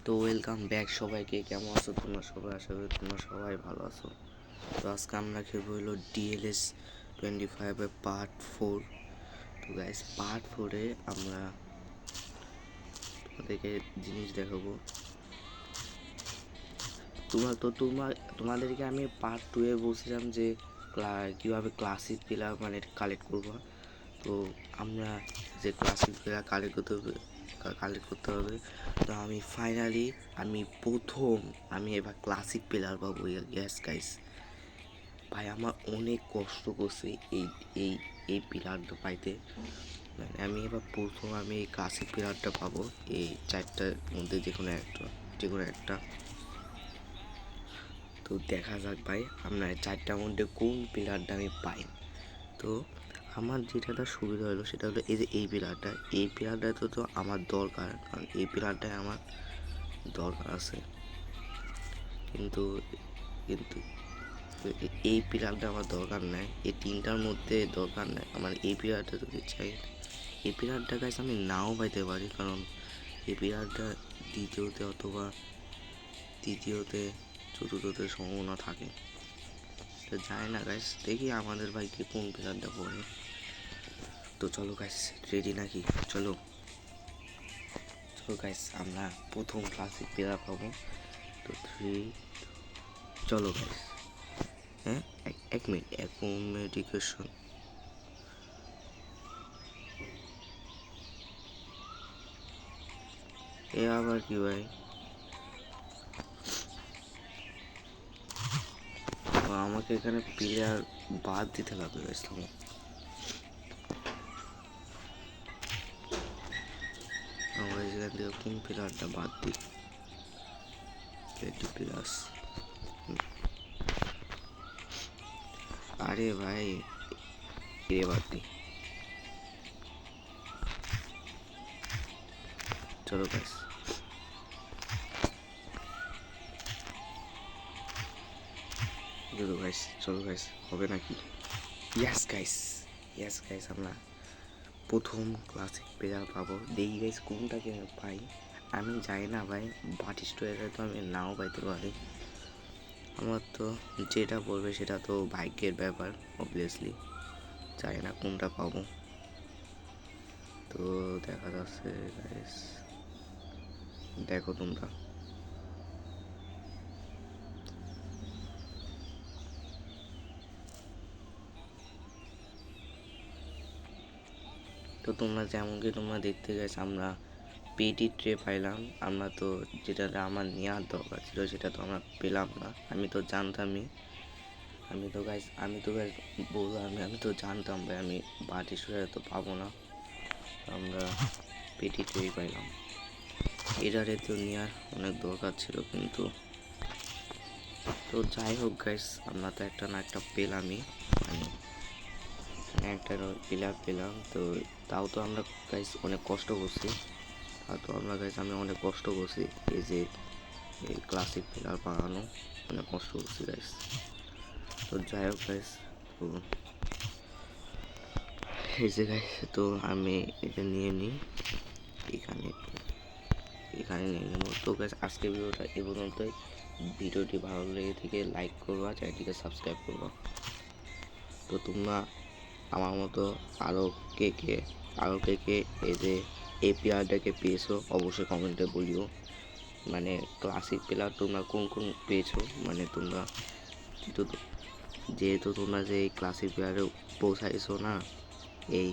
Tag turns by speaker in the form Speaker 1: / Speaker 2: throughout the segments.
Speaker 1: তো welcome back সবাইকে। কেমন আছো তোমরা সবাই? আশা করি তোমরা সবাই ভালো আছো। তো আজকে আমরা খেলবো হলো DLS 25 পার্ট 4। তো গাইস পার্ট 4-এ আমরা তোমাদেরকে জিনিস দেখাবো। তোমাদেরকে আমি পার্ট 2-এ বলছিলাম যে কীভাবে ক্লাসিক প্লেয়ার মানে কালেক্ট করবো। তো আমরা যে ক্লাসিক প্লেয়ার কালেক্ট করতে হবে। তো আমি ফাইনালি আমি এবার ক্লাসিক প্লেয়ার পাবো। ইয়েস গাইস, ভাই আমার অনেক কষ্ট করছে এই এই এই প্লেয়ারটা পাইতে। মানে আমি এবার আমি এই ক্লাসিক প্লেয়ারটা পাবো এই চারটার মধ্যে যে কোনো একটা। তো দেখা যাক ভাই আমরা চারটার মধ্যে কোন প্লেয়ারটা আমি পাই। তো আমার যেটা সুবিধা হলো সেটা হলো এই যে এই প্লেয়ারটা তো আমার দরকার, কারণ এই প্লেয়ারটাই আমার দরকার আছে। কিন্তু কিন্তু এই প্লেয়ারটা আমার দরকার নাই, এই তিনটার মধ্যে দরকার নাই আমার। এই প্লেয়ারটা যদি চাই, এই প্লেয়ারটা গাইস আমি নাও পাইতে পারি, কারণ এই প্লেয়ারটা তৃতীয়তে চতুর্থতে সম্ভাবনা থাকে। তো যায় না গাইস, দেখি আমাদের ভাইকে কোন প্লেয়ারটা পড়ে। তো চলো গাইস, রেডি নাকি? চলো গাইস, আমরা প্রথম ক্লাসিক প্লেয়ার পাবো। তো 3, চলো গাইস। হ্যাঁ, এক মিনিট অ্যাকোমোডেশন। এ আবার কি ভাই? আমাকে এখানে প্লেয়ার বাদ দিতে লাগবে ইসলাম। আমরা এখান থেকে কোন প্লেয়ারটা বাদ দিই? প্লাস। আরে ভাই এ বাদ দিই। চলো গাইস, চলো গাইস, হবে নাকি? ইয়েস গাইস, আমরা প্রথম ক্লাসিক প্লেয়ার পাবো। দেখি গাইস কোনটাকে পাই। আমি জানি না ভাই, বাটিস্টোয়ারে তো আমি নাও পাইতে পারি। আমার তো যেটা বলবে সেটা তো ভাগ্যের ব্যাপার, অবভিয়াসলি। জানি না কোনটা পাবো। তো দেখা যাচ্ছে গাইস, দেখো তোমরা। তো তোমরা যেমন কি তোমরা দেখতে গেছো, আমরা পেটি ট্রে পাইলাম। আমরা তো যেটা আমার নেওয়ার দরকার ছিল সেটা তো আমরা পেলাম না। আমি তো জানতামই, আমি তো গাইস বললাম, আমি তো জানতাম ভাই আমি বাটিস্টোয়ারে তো পাবো না। আমরা পেটি ট্রেই পাইলাম। এটারে তো নেওয়ার অনেক দরকার ছিল, কিন্তু তো যাই হোক গাইস, আমরা তো একটা না একটা পেলামই, মানে একটা প্লেয়ার পেলাম। তো তাও তো আমরা গাইস অনেক কষ্ট করছি। আমি অনেক কষ্ট করছি এই যে এই ক্লাসিক প্লেয়ার বানানো, অনেক কষ্ট করছি গাইস। তো যাই হোক গাইস, তো এই যে গাইস, তো আমি এটা নিয়ে নিই, এখানে নিয়ে নেবো। তো গাইস আজকে ভিডিওটা এ পর্যন্তই। ভিডিওটি ভালো লেগে থেকে লাইক করবা, চ্যানেলটিকে সাবস্ক্রাইব করবা। তো তোমরা আমার মতো আরও কে কে এই যে এই প্লেয়ারটাকে পেয়েছো অবশ্যই কমেন্টে বলিও। মানে ক্লাসিক প্লেয়ার তোমরা কোন পেয়েছো, মানে তোমরা যেহেতু তোমরা যে এই ক্লাসিক প্লেয়ারে পৌঁছাইছো না, এই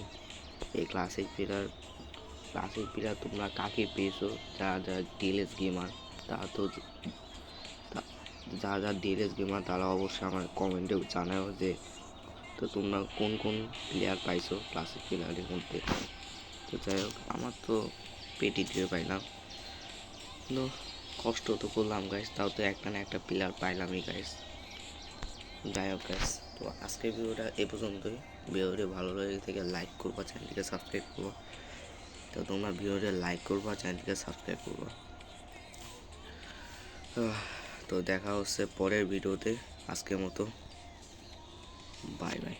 Speaker 1: ক্লাসিক প্লেয়ার তোমরা কাকে পেয়েছো? যারা ডিএলএস গেমার, তারা তো যারা ডিএলএস গেমার তারা অবশ্যই আমার কমেন্টে জানাও যে তো তোমরা কোন প্লেয়ার পাইছো ক্লাসিক প্লেয়ারের মধ্যে। তো যাই হোক, আমার তো পেটি ট্রে পাইলাম, কিন্তু কষ্ট তো করলাম গাইস, তাও তো একটা না একটা প্লেয়ার পাইলামই গাইস। যাই হোক গাইস, তো আজকের ভিডিওটা এ পর্যন্তই। ভিডিওটি ভালো লাগে থেকে লাইক করবা, চ্যানেলটিকে সাবস্ক্রাইব করবা। তো তোমরা ভিডিওটি লাইক করবা, চ্যানেলটিকে সাবস্ক্রাইব করবা। তো দেখা হচ্ছে পরের ভিডিওতে। আজকের মতো বাই বাই।